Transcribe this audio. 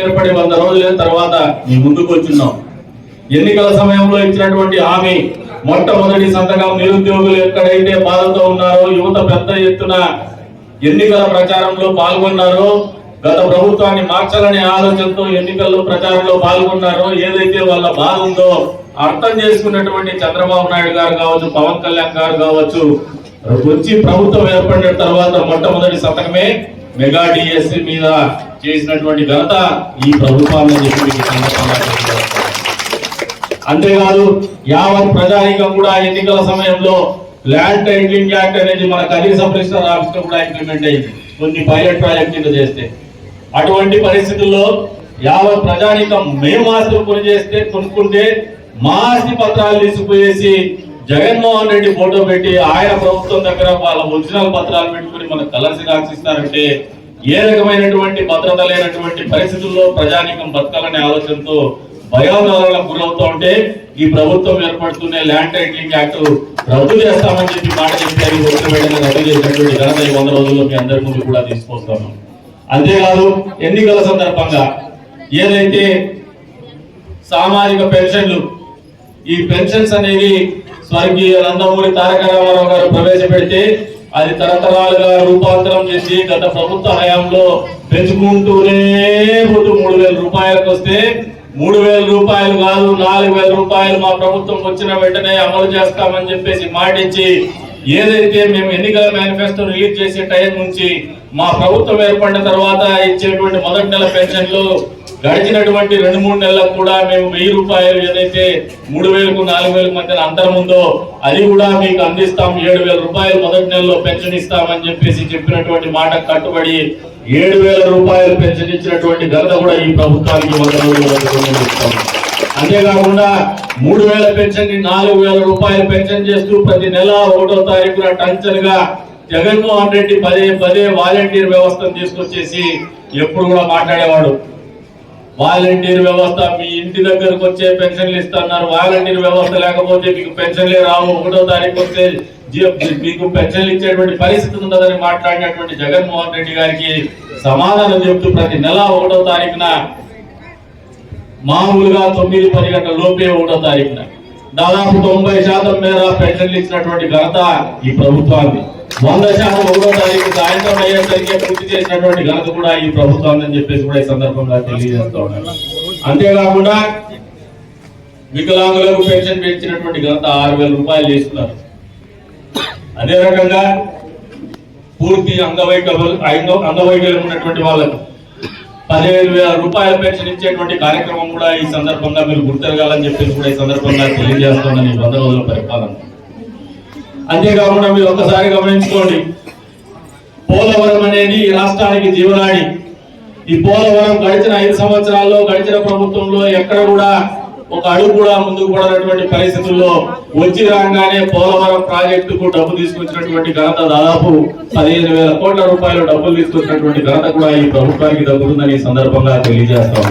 ఏర్పడి 100 రోజుల తర్వాత మీ ముందుకు వచ్చున్నాం. ఎన్నికల సమయంలో ఇచ్చినటువంటి హామీ మొట్టమొదటి సంతకం నిరుద్యోగులు ఎక్కడైతే బాధతో ఉన్నారో, యువత పెద్ద ఎత్తున ఎన్నికల ప్రచారంలో పాల్గొన్నారో, గత ప్రభుత్వాన్ని మార్చాలనే ఆలోచనతో ఎన్నికల్లో ప్రచారంలో పాల్గొన్నారో, ఏదైతే వాళ్ళ బాధ ఉందో అర్థం చేసుకున్నటువంటి చంద్రబాబు నాయుడు గారు కావచ్చు, పవన్ కళ్యాణ్ గారు కావచ్చు, వచ్చి ప్రభుత్వం ఏర్పడిన తర్వాత మొట్టమొదటి సంతకమే మెగా డిఎస్సి మీద చేసినటువంటి ఘనత ఈ ప్రభుత్వాన్ని అంతేకాదు యావత్ ప్రజానీకం కూడా ఎన్నికల సమయంలో ల్యాండ్ టైటిలింగ్ యాక్ట్ అనేది మన కనీస పరిశ్రమ ఆఫీస్ లో కూడా ఇంప్లిమెంట్ అయింది, కొన్ని పైలట్ ప్రాజెక్ట్ కింద చేస్తే. అటువంటి పరిస్థితుల్లో యావత్ ప్రజానీకం మేము ఆస్తులు కొనుక్కుంటే మా ఆస్తి పత్రాలు తీసుకుపోయేసి జగన్మోహన్ రెడ్డి ఫోటో పెట్టి ఆయన ప్రభుత్వం దగ్గర వాళ్ళ ఒరిజినల్ పత్రాలు పెట్టుకుని మనకు కలర్సి రాసిస్తారంటే ఏ రకమైనటువంటి భద్రత లేనటువంటి పరిస్థితుల్లో ప్రజానీకం బతకాలనే ఆలోచనతో భయాందోళనలకు గురవుతూ ఉంటే ఈ ప్రభుత్వం ఏర్పడుతూనే ల్యాండ్ టైటిలింగ్ యాక్ట్ రద్దు చేస్తామని చెప్పి మాట చెప్పి రద్దు చేసినటువంటి ఘనత ఈ 100 రోజుల్లో మీ అందరి ముందు కూడా తీసుకొస్తాము. అంతేకాదు ఎన్నికల సందర్భంగా ఏదైతే సామాజిక పెన్షన్లు, ఈ పెన్షన్స్ అనేది స్వర్గీయ నందమూరి తారక రామారావు గారు ప్రవేశపెడితే అది తరతరాలుగా రూపాంతరం చేసి గత ప్రభుత్వ హయాంలో పెంచుకుంటూనే 3000 రూపాయలకు వస్తే 3000 రూపాయలు కాదు 4000 రూపాయలు మా ప్రభుత్వం వచ్చిన వెంటనే అమలు చేస్తామని చెప్పేసి మాటించి, ఏదైతే మేము ఎన్నికల మేనిఫెస్టో రిలీజ్ చేసే టైం నుంచి మా ప్రభుత్వం ఏర్పడిన తర్వాత ఇచ్చేటువంటి మొదటి నెల పెన్షన్లు గడిచినటువంటి 2-3 నెలలకు కూడా మేము 1000 రూపాయలు ఏదైతే 3000కు 4000 మధ్య అంతరం ఉందో అది కూడా మీకు అందిస్తాం, 7000 రూపాయలు మొదటి నెలలో పెన్షన్ ఇస్తామని చెప్పేసి చెప్పినటువంటి మాట కట్టుబడి 7000 రూపాయలు పెన్షన్ ఇచ్చినటువంటి ఘనత కూడా ఈ ప్రభుత్వానికి 100 రోజులు ఇస్తాం. అంతేకాకుండా 3000 పెన్షన్ ని 4000 రూపాయలు పెన్షన్ చేస్తూ ప్రతి నెల 1వ తారీఖున టంచన్గా జగన్మోహన్ రెడ్డి పదే వాలంటీర్ వ్యవస్థను తీసుకొచ్చేసి ఎప్పుడు కూడా మాట్లాడేవాడు. వాలంటీర్ వ్యవస్థ మీ ఇంటి దగ్గరకు వచ్చే పెన్షన్లు ఇస్తున్నారు, వాలంటీర్ వ్యవస్థ లేకపోతే మీకు పెన్షన్లే రావు, 1వ తారీఖు వస్తే మీకు పెన్షన్లు ఇచ్చేటువంటి పరిస్థితి ఉండదని మాట్లాడినటువంటి జగన్మోహన్ రెడ్డి గారికి సమాధానం చెప్తూ ప్రతి నెల 1వ తారీఖున మామూలుగా 9-10 గంటల లోపే 1వ తారీఖున దాదాపు 90% మేర పెన్షన్లు ఇచ్చినటువంటి ఘనత ఈ ప్రభుత్వాన్ని, 100% 1వ తారీఖు సాయంత్రం అయ్యేసరికి పూర్తి చేసినటువంటి ఘనత కూడా ఈ ప్రభుత్వాన్ని అని చెప్పేసి కూడా ఈ సందర్భంగా తెలియజేస్తా ఉన్నాను. అంతేకాకుండా వికలాంగులకు పెన్షన్ పెంచినటువంటి ఘనత 6000 రూపాయలు చేస్తున్నారు. అదే రకంగా పూర్తి అంగవైకల్యం ఉన్నటువంటి వాళ్ళకు 15000 రూపాయల పెన్షన్ ఇచ్చేటువంటి కార్యక్రమం కూడా ఈ సందర్భంగా మీరు గుర్తిరగాలని చెప్పేసి కూడా ఈ సందర్భంగా తెలియజేస్తున్నాను ఈ 100 రోజుల పరిపాలన. అంతేకాకుండా మీరు ఒక్కసారి గమనించుకోండి, పోలవరం అనేది ఈ రాష్ట్రానికి జీవనాడి. ఈ పోలవరం గడిచిన 5 సంవత్సరాల్లో గడిచిన ప్రభుత్వంలో ఎక్కడ కూడా ఒక అడుగు కూడా ముందుకు పడినటువంటి పరిస్థితుల్లో వచ్చి రాగానే పోలవరం ప్రాజెక్టుకు డబ్బు తీసుకొచ్చినటువంటి ఘనత దాదాపు 15,000 కోట్ల రూపాయలు డబ్బులు తీసుకొచ్చినటువంటి ఘనత కూడా ఈ ప్రభుత్వానికి దక్కుతుందని ఈ సందర్భంగా తెలియజేస్తాం.